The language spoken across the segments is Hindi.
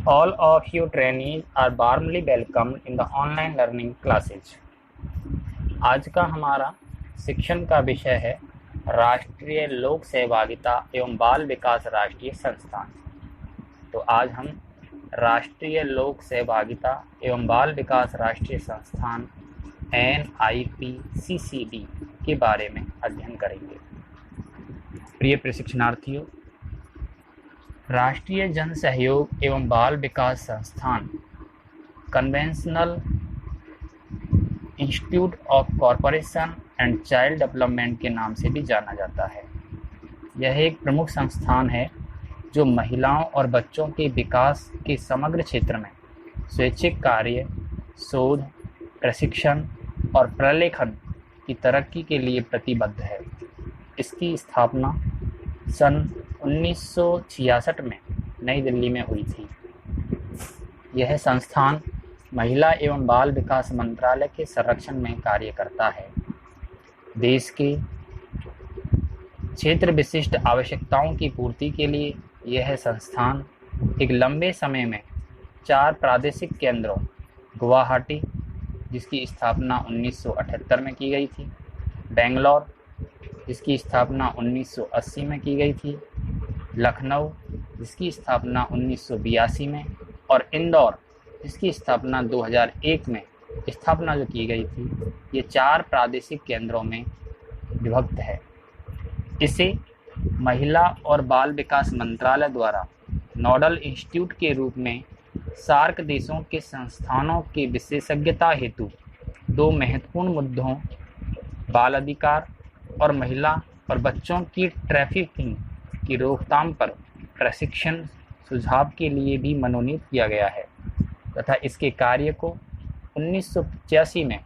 All of you trainees are warmly welcomed in the online learning classes. आज का हमारा शिक्षण का विषय है राष्ट्रीय लोक सहभागिता एवं बाल विकास राष्ट्रीय संस्थान। तो आज हम राष्ट्रीय लोक सहभागिता एवं बाल विकास राष्ट्रीय संस्थान NIPCCD के बारे में अध्ययन करेंगे। प्रिय प्रशिक्षणार्थियों, राष्ट्रीय जन सहयोग एवं बाल विकास संस्थान conventional institute of corporation and child development के नाम से भी जाना जाता है। यह एक प्रमुख संस्थान है जो महिलाओं और बच्चों के विकास के समग्र क्षेत्र में स्वैच्छिक कार्य, शोध, प्रशिक्षण और प्रलेखन की तरक्की के लिए प्रतिबद्ध है। इसकी स्थापना सन 1966 में नई दिल्ली में हुई थी। यह संस्थान महिला एवं बाल विकास मंत्रालय के संरक्षण में कार्य करता है। देश के क्षेत्र विशिष्ट आवश्यकताओं की पूर्ति के लिए यह संस्थान एक लंबे समय में 4 प्रादेशिक केंद्रों गुवाहाटी, जिसकी स्थापना 1978 में की गई थी, बेंगलोर, जिसकी स्थापना 1980 में की गई थी, लखनऊ, जिसकी स्थापना 1982 में, और इंदौर, जिसकी स्थापना 2001 में जो की गई थी, ये 4 प्रादेशिक केंद्रों में विभक्त है। इसे महिला और बाल विकास मंत्रालय द्वारा नोडल इंस्टीट्यूट के रूप में सार्क देशों के संस्थानों की विशेषज्ञता हेतु 2 महत्वपूर्ण मुद्दों, बाल अधिकार और महिला और बच्चों की ट्रैफिकिंग की रोकथाम पर प्रशिक्षण सुझाव के लिए भी मनोनीत किया गया है तथा इसके कार्य को 1985 में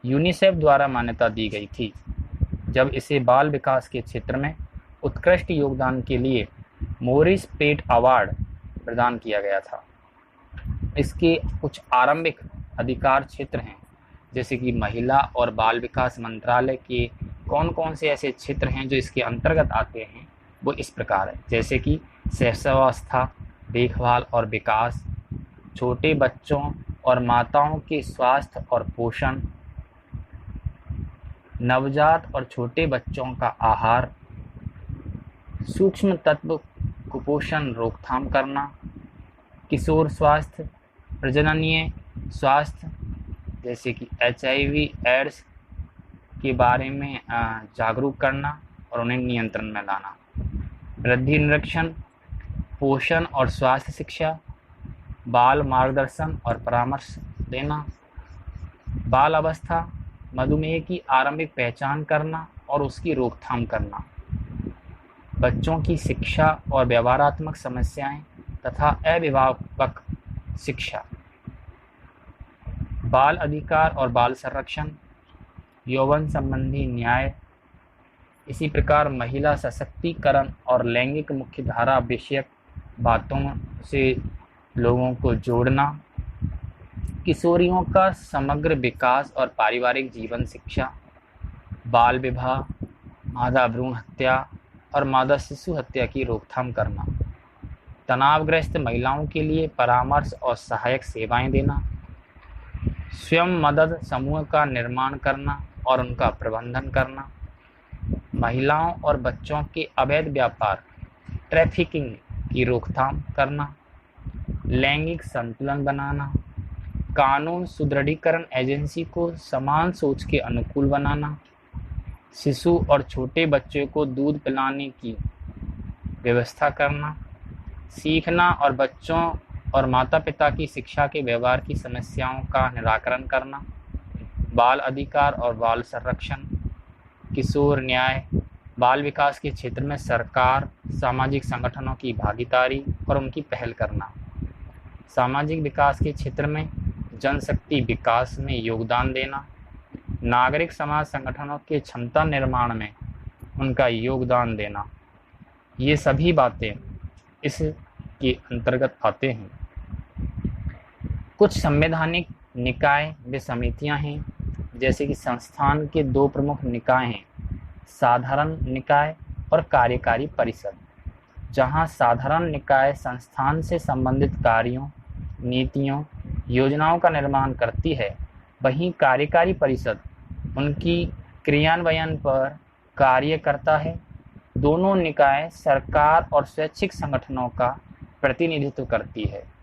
यूनिसेफ द्वारा मान्यता दी गई थी, जब इसे बाल विकास के क्षेत्र में उत्कृष्ट योगदान के लिए मोरिस पेट अवार्ड प्रदान किया गया था। इसके कुछ आरंभिक अधिकार क्षेत्र हैं, जैसे कि महिला और बाल विकास मंत्रालय के कौन कौन से ऐसे क्षेत्र हैं जो इसके अंतर्गत आते हैं, वो इस प्रकार है, जैसे कि शिशुअवस्था, देखभाल और विकास, छोटे बच्चों और माताओं के स्वास्थ्य और पोषण, नवजात और छोटे बच्चों का आहार, सूक्ष्म तत्व कुपोषण रोकथाम करना, किशोर स्वास्थ्य, प्रजननीय स्वास्थ्य जैसे कि HIV एड्स के बारे में जागरूक करना और उन्हें नियंत्रण में लाना, वृद्धि निरीक्षण, पोषण और स्वास्थ्य शिक्षा, बाल मार्गदर्शन और परामर्श देना, बाल अवस्था, मधुमेह की आरंभिक पहचान करना और उसकी रोकथाम करना, बच्चों की शिक्षा और व्यवहारात्मक समस्याएं तथा अभिभावक शिक्षा, बाल अधिकार और बाल संरक्षण, यौवन संबंधी न्याय, इसी प्रकार महिला सशक्तिकरण और लैंगिक मुख्यधारा विषयक बातों से लोगों को जोड़ना, किशोरियों का समग्र विकास और पारिवारिक जीवन शिक्षा, बाल विवाह, मादा भ्रूण हत्या और मादा शिशु हत्या की रोकथाम करना, तनावग्रस्त महिलाओं के लिए परामर्श और सहायक सेवाएं देना, स्वयं मदद समूह का निर्माण करना और उनका प्रबंधन करना, महिलाओं और बच्चों के अवैध व्यापार, ट्रैफिकिंग की रोकथाम करना, लैंगिक संतुलन बनाना, कानून सुदृढ़ीकरण एजेंसी को समान सोच के अनुकूल बनाना, शिशु और छोटे बच्चों को दूध पिलाने की व्यवस्था करना, सीखना और बच्चों और माता पिता की शिक्षा के व्यवहार की समस्याओं का निराकरण करना, बाल अधिकार और बाल संरक्षण, किशोर न्याय, बाल विकास के क्षेत्र में सरकार, सामाजिक संगठनों की भागीदारी और उनकी पहल करना, सामाजिक विकास के क्षेत्र में जनशक्ति विकास में योगदान देना, नागरिक समाज संगठनों के क्षमता निर्माण में उनका योगदान देना, ये सभी बातें इसके अंतर्गत आते हैं। कुछ संवैधानिक निकाय व समितियां हैं, जैसे कि संस्थान के 2 प्रमुख निकाय हैं, साधारण निकाय और कार्यकारी परिषद। जहां साधारण निकाय संस्थान से संबंधित कार्यों नीतियों, योजनाओं का निर्माण करती है, वहीं कार्यकारी परिषद उनकी क्रियान्वयन पर कार्य करता है। दोनों निकाय सरकार और स्वैच्छिक संगठनों का प्रतिनिधित्व करती है।